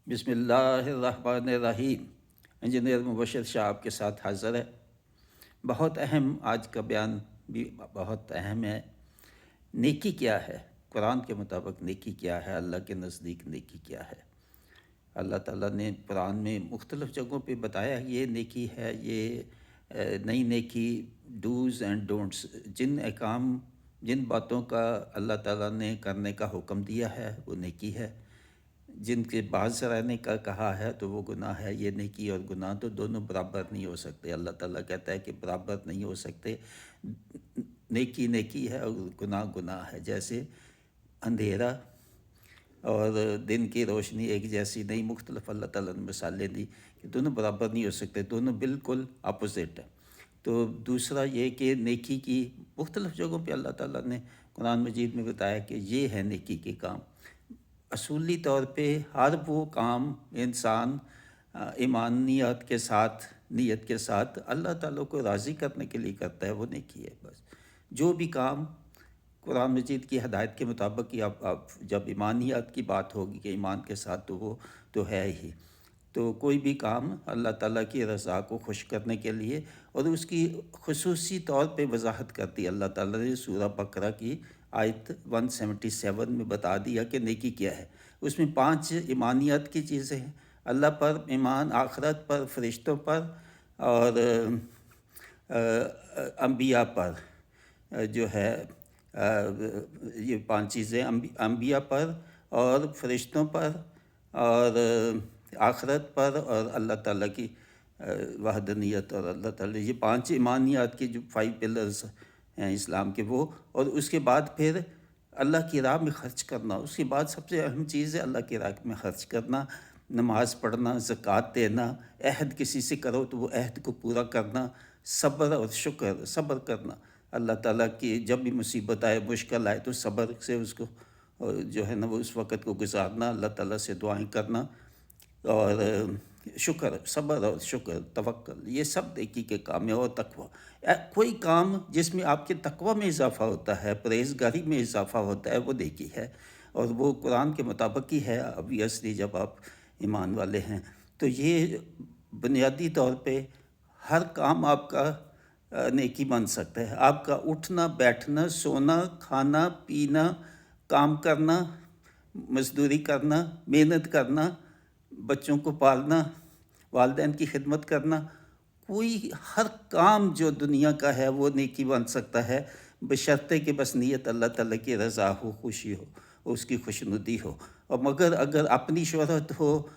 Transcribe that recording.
بسم اللہ الرحمن الرحیم۔ انجینئر مبشر شاہ آپ کے ساتھ حاضر ہے۔ بہت اہم آج کا بیان بھی بہت اہم ہے۔ نیکی کیا ہے؟ قرآن کے مطابق نیکی کیا ہے؟ اللہ کے نزدیک نیکی کیا ہے؟ اللہ تعالیٰ نے قرآن میں مختلف جگہوں پہ بتایا یہ نیکی ہے، یہ نئی نیکی، ڈوز اینڈ ڈونٹس، جن باتوں کا اللہ تعالیٰ نے کرنے کا حکم دیا ہے وہ نیکی ہے، جن کے باز رہنے کا کہا ہے تو وہ گناہ ہے۔ یہ نیکی اور گناہ تو دونوں برابر نہیں ہو سکتے۔ اللہ تعالیٰ کہتا ہے کہ برابر نہیں ہو سکتے، نیکی نیکی ہے اور گناہ گناہ ہے۔ جیسے اندھیرا اور دن کی روشنی ایک جیسی نہیں، مختلف اللہ تعالیٰ نے مثالیں دی کہ دونوں برابر نہیں ہو سکتے، دونوں بالکل اپوزٹ ہیں۔ تو دوسرا یہ کہ نیکی کی مختلف جگہوں پہ اللہ تعالیٰ نے قرآن مجید میں بتایا کہ یہ ہے نیکی کے کام۔ اصولی طور پہ ہر وہ کام انسان ایمانیت کے ساتھ، نیت کے ساتھ اللہ تعالیٰ کو راضی کرنے کے لیے کرتا ہے، وہ نیکی ہے۔ بس جو بھی کام قرآن مجید کی ہدایت کے مطابق ہی آپ جب ایمانیت کی بات ہوگی کہ ایمان کے ساتھ تو وہ تو ہے ہی، تو کوئی بھی کام اللہ تعالیٰ کی رضا کو خوش کرنے کے لیے، اور اس کی خصوصی طور پہ وضاحت کرتی اللہ تعالیٰ نے سورہ بقرہ کی آیت 177 میں بتا دیا کہ نیکی کیا ہے۔ اس میں 5 ایمانیت کی چیزیں ہیں: اللہ پر ایمان، آخرت پر، فرشتوں پر، اور انبیاء پر جو ہے یہ 5 چیزیں، انبیاء پر اور فرشتوں پر اور آخرت پر اور اللہ تعالیٰ کی وحدانیت، اور اللہ تعالیٰ، یہ 5 ایمانیات کی جو 5 پلرز ہیں اسلام کے، وہ، اور اس کے بعد پھر اللہ کی راہ میں خرچ کرنا۔ اس کے بعد سب سے اہم چیز ہے اللہ کی راہ میں خرچ کرنا، نماز پڑھنا، زکوٰۃ دینا، عہد کسی سے کرو تو وہ عہد کو پورا کرنا، صبر اور شکر، صبر کرنا۔ اللہ تعالیٰ کی جب بھی مصیبت آئے، مشکل آئے تو صبر سے اس کو جو ہے نا وہ اس وقت کو گزارنا، اللہ تعالیٰ سے دعائیں کرنا، اور شکر، صبر اور شکر، توکل، یہ سب نیکی کے کام ہیں۔ اور تقوی، کوئی کام جس میں آپ کے تقوی میں اضافہ ہوتا ہے، پرہیزگاری میں اضافہ ہوتا ہے، وہ نیکی ہے، اور وہ قرآن کے مطابق ہی ہے obviously جب آپ ایمان والے ہیں۔ تو یہ بنیادی طور پہ ہر کام آپ کا نیکی بن سکتا ہے۔ آپ کا اٹھنا، بیٹھنا، سونا، کھانا، پینا، کام کرنا، مزدوری کرنا، محنت کرنا، بچوں کو پالنا، والدین کی خدمت کرنا، کوئی ہر کام جو دنیا کا ہے وہ نیکی بن سکتا ہے، بشرطے کہ بس نیت اللہ تعالیٰ کی رضا ہو، خوشی ہو، اس کی خوشنودی ہو۔ اور مگر اگر اپنی شہرت ہو،